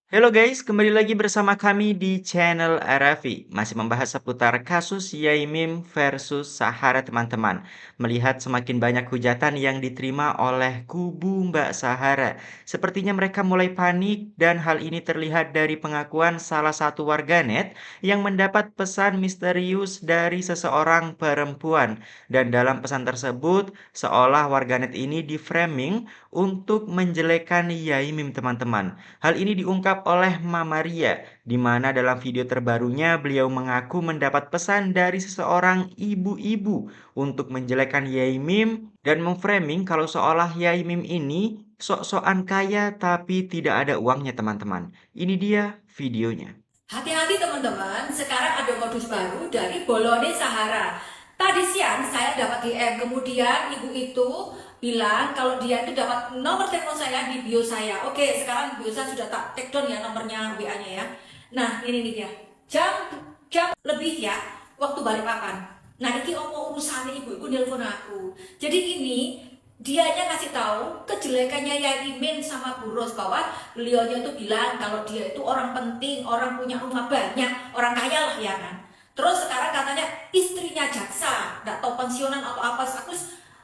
Halo guys, kembali lagi bersama kami di channel Arafi. Masih membahas seputar kasus Yaimim versus Sahara teman-teman. Melihat semakin banyak hujatan yang diterima oleh kubu Mbak Sahara. Sepertinya mereka mulai panik dan hal ini terlihat dari pengakuan salah satu warganet yang mendapat pesan misterius dari seseorang perempuan. Dan dalam pesan tersebut, seolah warganet ini di-framing untuk menjelekan Yaimim teman-teman. Hal ini diungkap oleh Mama Ria, di mana dalam video terbarunya beliau mengaku mendapat pesan dari seseorang ibu-ibu untuk menjelekkan Yai Mim dan memframing kalau seolah Yai Mim ini sok-sokan kaya tapi tidak ada uangnya teman-teman. Ini dia videonya. Hati-hati teman-teman, sekarang ada modus baru dari Bolone Sahara. Tadi siang saya dapat DM, kemudian ibu itu bilang kalau dia itu dapat nomor telepon saya di bio saya. Oke, sekarang bio saya sudah tak take down ya nomornya WA-nya ya. Nah, ini nih dia. Jam jam lebih ya, waktu balik papan. Nah, ini opo urusannya ibu nelpon aku. Jadi ini dianya ngasih tahu kejelekannya Yai Imin sama Bu Ros bahwa beliaunya tuh bilang kalau dia itu orang penting, orang punya rumah banyak, orang kaya lah ya kan. Terus sekarang katanya istrinya jaksa, nggak tahu pensiunan atau apa, aku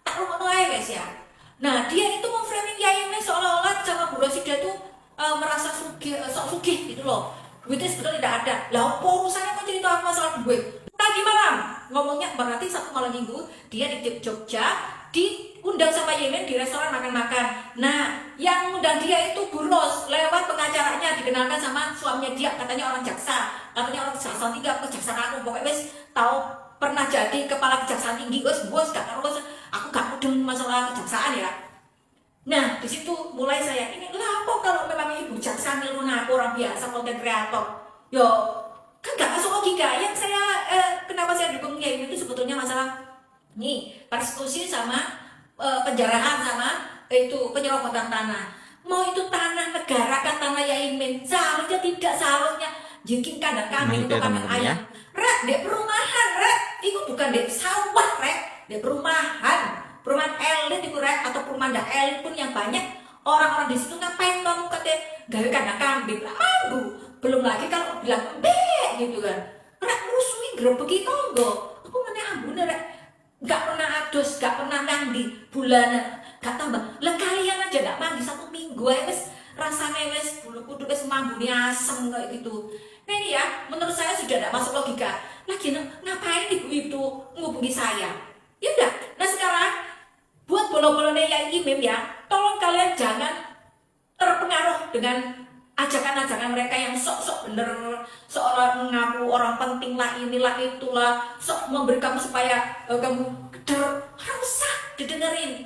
tak rumah guys ya. Nah dia itu memframing Yai Imin seolah-olah sama Bu Ros dia tuh merasa sok sugih gitu loh. Duitnya sebetulnya tidak ada. Lah apa urusannya kok cerita apa masalah duit? Tadi malam ngomongnya berarti satu malam minggu dia di Jogja diundang sama Yemen di restoran makan-makan. Nah, yang undang dia itu Bu Ros lewat pengacaranya dikenalkan sama suaminya dia, katanya orang jaksa, katanya orang jaksa tinggi atau jaksa agung, pokoknya wes tahu pernah jadi kepala kejaksaan tinggi, wes bos gak tahu aku gak mudeng masalah kejaksaan ya. Nah, di situ mulai saya ini lah kok kalau memang ibu jaksa nelfon aku orang biasa konten kreator. Yo, kan gak masuk logika. Yang saya kenapa saya dukung Yemen itu sebetulnya masalah nih persekusi sama penjarahan sama itu penyerobotan tanah. Mau itu tanah negara kan tanah Yaimin, seharusnya tidak, seharusnya jengking kandang Nah kambing itu atau ya kandang teman-teman ya. ayam. Rek, dek perumahan, rek. Itu bukan dek sawah, rek. Dek perumahan. Perumahan elit itu rek, atau perumahan dah elit pun yang banyak orang-orang di situ ngapain kamu katanya gawe kandang kambing lah mampu. Belum lagi kalau bilang gitu kan. Rek rusui grebeki tonggo. Aku mana ambune rek, gak pernah adus, gak pernah mandi bulanan, gak tambah lah kalian aja gak mandi satu minggu ya wes rasanya wes bulu kudu wes mambuni asem kayak gitu. Nah ini ya menurut saya sudah gak masuk logika lagi. Ngapain ibu itu ngubungi saya? Ya udah, nah sekarang buat bolo-bolone yang imim ya, tolong kalian jangan terpengaruh dengan ajakan-ajakan mereka yang sok-sok bener, seorang mengaku orang penting lah, inilah itulah, sok memberi kamu supaya kamu harusah didengerin.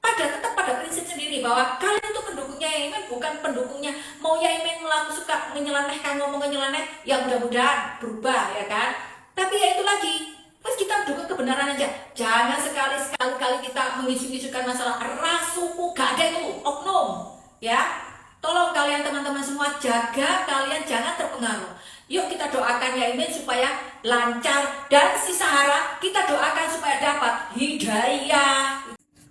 Tetap pada prinsip sendiri bahwa kalian itu pendukungnya Yaimen, bukan pendukungnya mau Yaimen melaku suka menyeleneh, kan ngomong menyeleneh, ya mudah-mudahan berubah ya kan. Tapi ya itu lagi, pas kita dukung kebenaran aja, jangan sekali-kali kita mengisu-isukan masalah ras, suku, gak ada itu oknum ya. Tolong kalian teman-teman semua jaga, kalian jangan terpengaruh. Yuk kita doakan Yaimin supaya lancar, dan si Sahara kita doakan supaya dapat hidayah.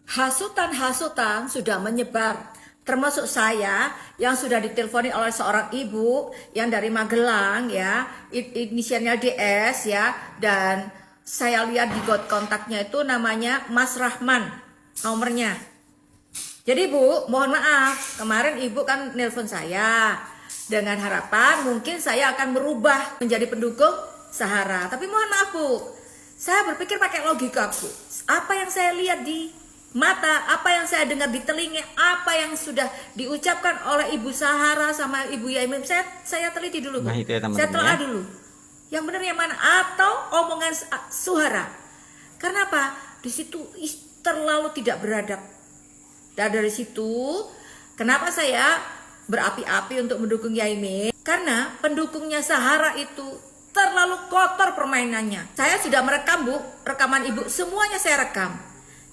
Hasutan-hasutan sudah menyebar, termasuk saya yang sudah diteleponi oleh seorang ibu yang dari Magelang ya, inisialnya DS ya, dan saya lihat di got kontaknya itu namanya Mas Rahman nomornya. Jadi Bu, mohon maaf, kemarin Ibu kan nelpon saya dengan harapan mungkin saya akan merubah menjadi pendukung Sahara. Tapi mohon maaf Bu, saya berpikir pakai logika Bu. Apa yang saya lihat di mata, apa yang saya dengar di telinga, apa yang sudah diucapkan oleh Ibu Sahara sama Ibu Yaimin, saya teliti dulu Bu. Nah itu ya Saya teman-teman ya. telah dulu. Yang benar yang mana, atau omongan Suhara. Karena apa? Di situ terlalu tidak beradab. Dan dari situ, kenapa saya berapi-api untuk mendukung Yaimin? Karena pendukungnya Sahara itu terlalu kotor permainannya. Saya sudah merekam Bu, rekaman Ibu, semuanya saya rekam.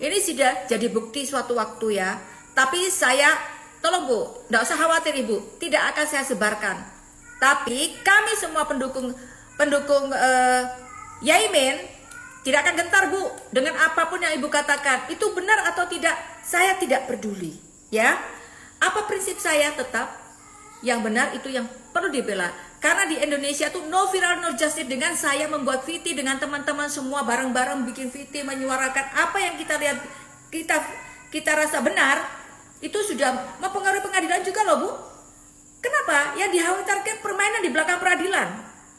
Ini sudah jadi bukti suatu waktu ya. Tapi saya, tolong Bu, tidak usah khawatir Ibu, tidak akan saya sebarkan. Tapi kami semua pendukung Yaimin tidak akan gentar Bu dengan apapun yang Ibu katakan. Itu benar atau tidak, saya tidak peduli ya. Apa prinsip saya? Tetap yang benar itu yang perlu dibela. Karena di Indonesia tuh no viral no justice. Dengan saya membuat VT dengan teman-teman semua bareng-bareng bikin VT menyuarakan apa yang kita lihat, kita rasa benar, itu sudah mempengaruhi pengadilan juga loh Bu. Kenapa? Yang dikhawatirkan permainan di belakang peradilan.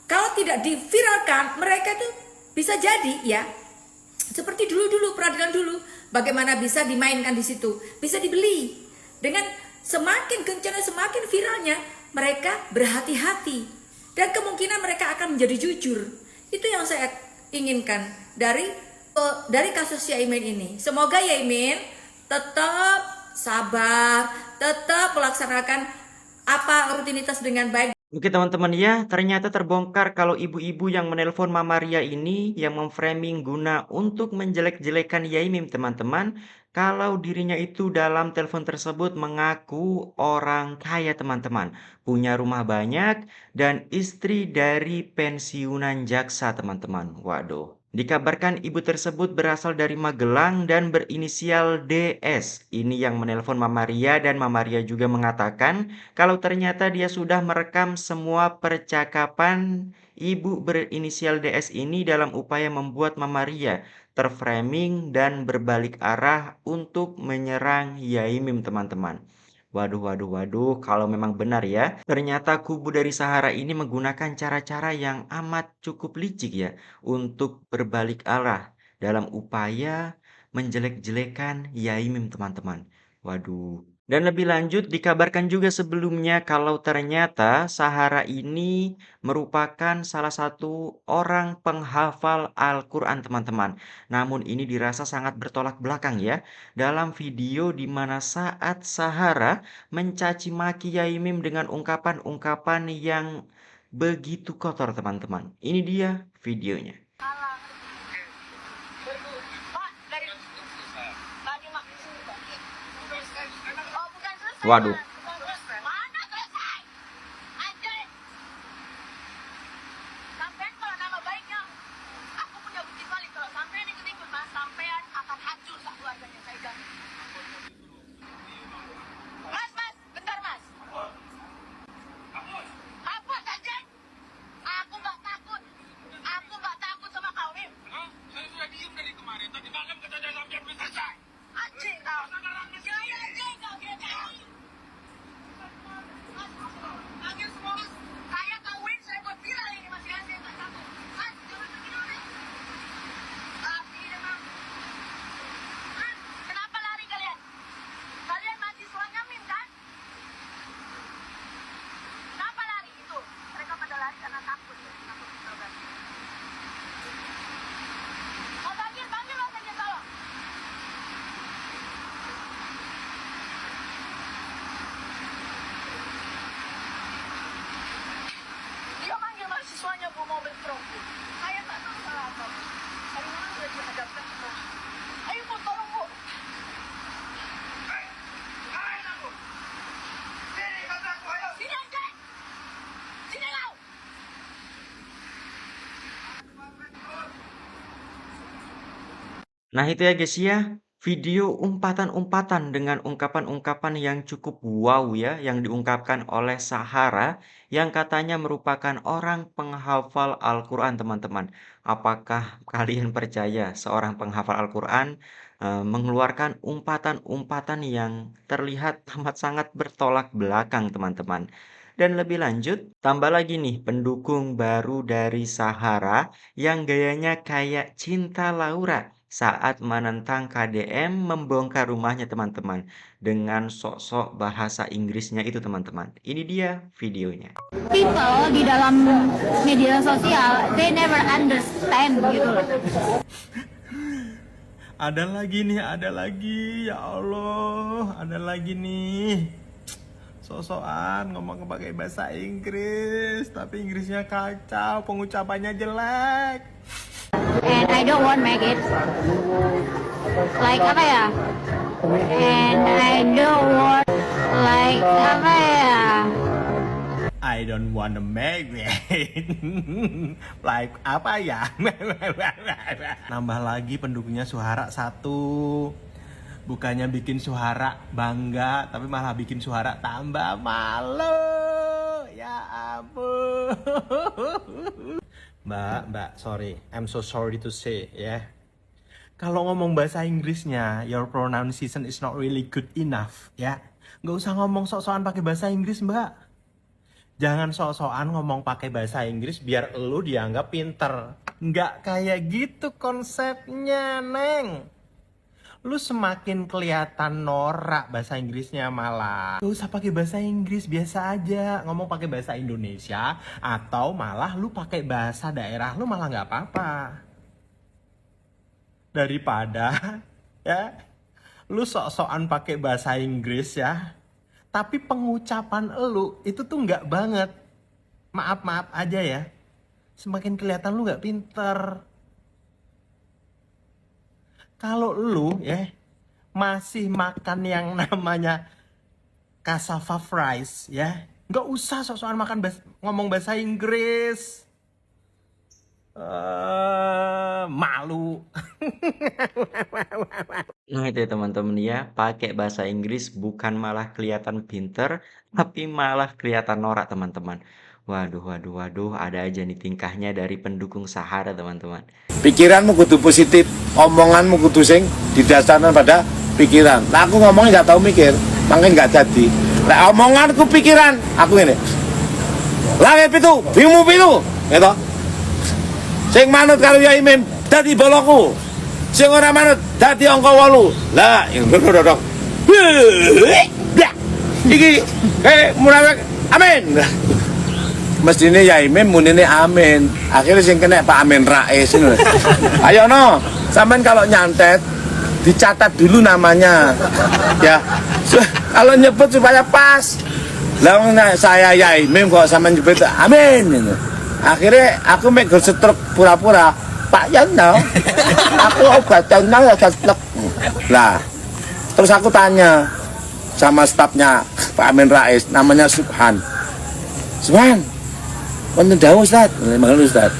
Kalau tidak diviralkan, mereka itu bisa jadi ya seperti dulu peradilan dulu. Bagaimana bisa dimainkan di situ? Bisa dibeli. Dengan semakin kencang, semakin viralnya, mereka berhati-hati dan kemungkinan mereka akan menjadi jujur. Itu yang saya inginkan dari kasus Yaimin ini. Semoga Yaimin tetap sabar, tetap melaksanakan apa rutinitas dengan baik. Oke teman-teman ya, ternyata terbongkar kalau ibu-ibu yang menelpon Mama Ria ini yang memframing guna untuk menjelek-jelekan Yaimim teman-teman, kalau dirinya itu dalam telepon tersebut mengaku orang kaya teman-teman, punya rumah banyak dan istri dari pensiunan jaksa teman-teman. Waduh. Dikabarkan ibu tersebut berasal dari Magelang dan berinisial DS. Ini yang menelpon Mama Ria dan Mama Ria juga mengatakan kalau ternyata dia sudah merekam semua percakapan ibu berinisial DS ini dalam upaya membuat Mama Ria terframing dan berbalik arah untuk menyerang Yaimim teman-teman. Waduh, kalau memang benar ya, ternyata kubu dari Sahara ini menggunakan cara-cara yang amat cukup licik ya untuk berbalik arah dalam upaya menjelek-jelekan Yaimim teman-teman. Waduh. Dan lebih lanjut dikabarkan juga sebelumnya kalau ternyata Sahara ini merupakan salah satu orang penghafal Al-Quran teman-teman. Namun ini dirasa sangat bertolak belakang ya. Dalam video di mana saat Sahara mencaci maki Yaimim dengan ungkapan-ungkapan yang begitu kotor teman-teman. Ini dia videonya. Waduh. Nah itu ya guys ya, video umpatan-umpatan dengan ungkapan-ungkapan yang cukup wow ya, yang diungkapkan oleh Sahara yang katanya merupakan orang penghafal Al-Quran teman-teman. Apakah kalian percaya seorang penghafal Al-Quran mengeluarkan umpatan-umpatan yang terlihat amat sangat bertolak belakang teman-teman? Dan lebih lanjut, tambah lagi nih pendukung baru dari Sahara yang gayanya kayak Cinta Laura saat menentang KDM membongkar rumahnya teman-teman dengan sok-sok bahasa Inggrisnya itu teman-teman. Ini dia videonya. People di dalam media sosial, they never understand gitu loh. Ada lagi, ya Allah, ada lagi nih. Sosokan ngomong pakai bahasa Inggris, tapi Inggrisnya kacau, pengucapannya jelek. And I don't want make it like apa ya, and I don't want like apa ya, I don't wanna make it. Like apa ya? Nambah lagi pendukungnya Suhara 1. Bukannya bikin Suhara bangga, tapi malah bikin Suhara tambah malu. Ya ampun. Mbak, sorry. I'm so sorry to say, ya. Kalau ngomong bahasa Inggrisnya, your pronunciation is not really good enough, ya. Nggak usah ngomong sok-sokan pakai bahasa Inggris, Mbak. Jangan sok-sokan ngomong pakai bahasa Inggris biar elu dianggap pinter. Nggak kayak gitu konsepnya, Neng. Lu semakin kelihatan norak bahasa Inggrisnya malah. Gak usah pakai bahasa Inggris, biasa aja. Ngomong pakai bahasa Indonesia atau malah lu pakai bahasa daerah lu malah nggak apa-apa. Daripada ya lu sok-sokan pakai bahasa Inggris ya, tapi pengucapan lu itu tuh nggak banget. Maaf aja ya. Semakin kelihatan lu nggak pinter. Kalau lu ya masih makan yang namanya cassava fries ya, nggak usah sok-sokan ngomong bahasa Inggris. Malu. Nah itu ya teman-teman ya, pakai bahasa Inggris bukan malah kelihatan pinter, tapi malah kelihatan norak teman-teman. Waduh, ada aja nih tingkahnya dari pendukung Sahara teman-teman. Pikiranmu kudu positif, omonganmu kudu sing didasarkan pada pikiran. Nah aku ngomongnya nggak tahu mikir, makanya nggak jadi. Nah omonganku pikiran, aku ini. Langit pitu, bimu pitu, gitu. Sing manut karo Yai Mim, dadi boloku. Sing ora manut, dadi angka 8. Lah, yang dodok. Iki, munafik, amin. Mestinya Yai Mim munine amin. Akhirnya sing kena Pak Amin Rais. Ayo no, sampean kalau nyantet dicatat dulu namanya. Ya. Kalau nyebut supaya pas. Lah saya Yai Mim kok sampean nyebut amin. Akhirnya aku mek setruk pura-pura. Pak Yono. Aku obatan ya setruk. Lah. Terus aku tanya sama stafnya Pak Amin Rais, namanya Subhan. Subhan, wonten dawuh Ustaz, manggil Ustaz.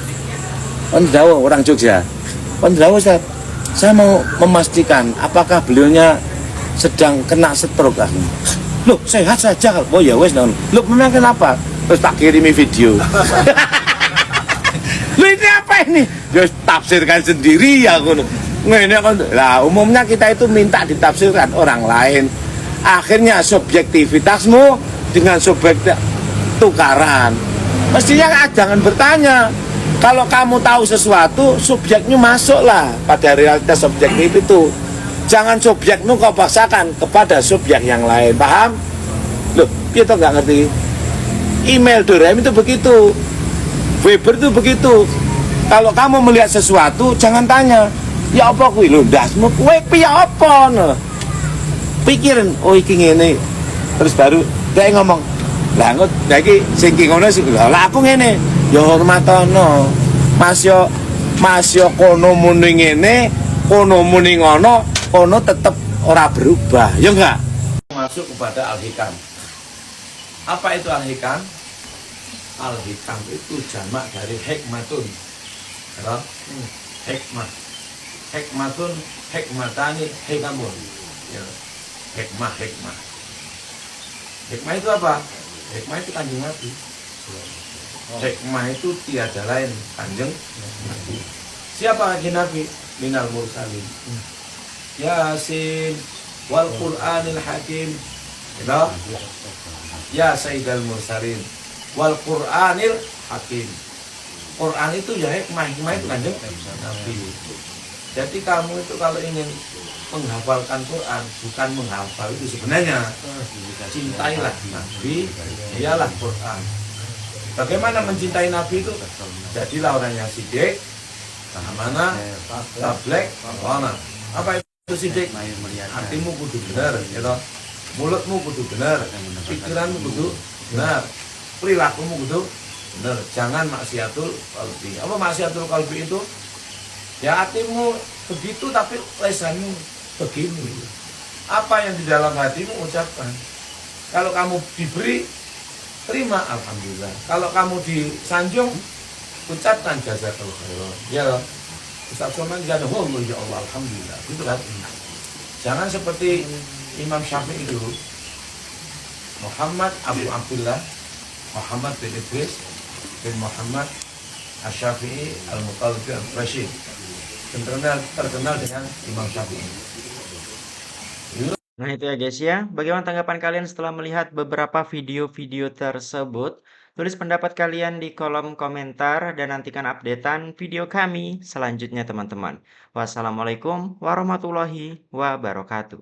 Wonten dawuh orang Jogja. Wonten dawuh Ustaz. Saya mau memastikan apakah beliaunya sedang kena stroke. Loh, sehat saja. Oh ya wes non. Loh, memang kenapa? Terus tak kirimi video. Loh ini apa ini? Ya tafsirkan sendiri ya aku. Ngene kan. Lah, umumnya kita itu minta ditafsirkan orang lain. Akhirnya subjektivitasmu dengan subjektif tukaran. Mestinya jangan bertanya. Kalau kamu tahu sesuatu, subjeknya masuklah pada realitas subjektif itu. Jangan subjekmu kau paksakan kepada subjek yang lain. Paham? Loh, kita nggak ngerti. Email Dorem itu begitu. Weber itu begitu. Kalau kamu melihat sesuatu, jangan tanya. Ya apa kuwi lho ndasmu kowe piye apa no. Pikirin, oh iki ngene. Terus baru dia ngomong, lah engko iki sing ngono sing lah aku ngene. Ya hormatono. Mas yo kono muni ngene, kono muni ngono, kono tetep ora berubah. Ya enggak? Masuk kepada al-hikam. Apa itu al-hikam? Al-hikam itu jamak dari hikmatun. Ya, hikmah. Hikmatun, hikmatani, hikamun. Ya. Hikmah. Hikmah itu apa? Hikmah itu Kanjeng Nabi. Hikmah itu tiada lain Kanjeng Nabi. Siapa Kanjeng Nabi? Minal mursalin. Yasin wal Qur'anil Hakim. Ya Sayyidal mursalin wal Qur'anil Hakim. Quran itu ya hikmah itu Kanjeng Nabi. Jadi kamu itu kalau ingin menghafalkan Quran, bukan menghafal itu sebenarnya. Cintailah Nabi, dialah Quran. Bagaimana mencintai Nabi itu? Jadilah orang yang sidik, amanah, tablek, amanah. Apa itu sidik? Hatimu kudu benar, gitu. Mulutmu kudu benar, pikiranmu kudu benar, perilakumu kudu benar. Jangan maksiatul qalbi. Apa maksiatul qalbi itu? Ya hatimu begitu tapi lesanmu begini. Apa yang di dalam hatimu ucapkan. Kalau kamu diberi, terima alhamdulillah. Kalau kamu disanjung, ucapkan jazakallahu khairan. Ya loh. Ustaz Somad jadi oh ya Allah alhamdulillah. Gitu kan. Jangan seperti Imam Syafi'i dulu. Muhammad Abu Abdullah Muhammad bin Idris bin Muhammad Asy-Syafi'i Al-Mutalib Al-Rashid, terkenal dengan Imam Syafi'i. Nah itu ya guys ya, bagaimana tanggapan kalian setelah melihat beberapa video-video tersebut? Tulis pendapat kalian di kolom komentar dan nantikan updatean video kami selanjutnya teman-teman. Wassalamualaikum warahmatullahi wabarakatuh.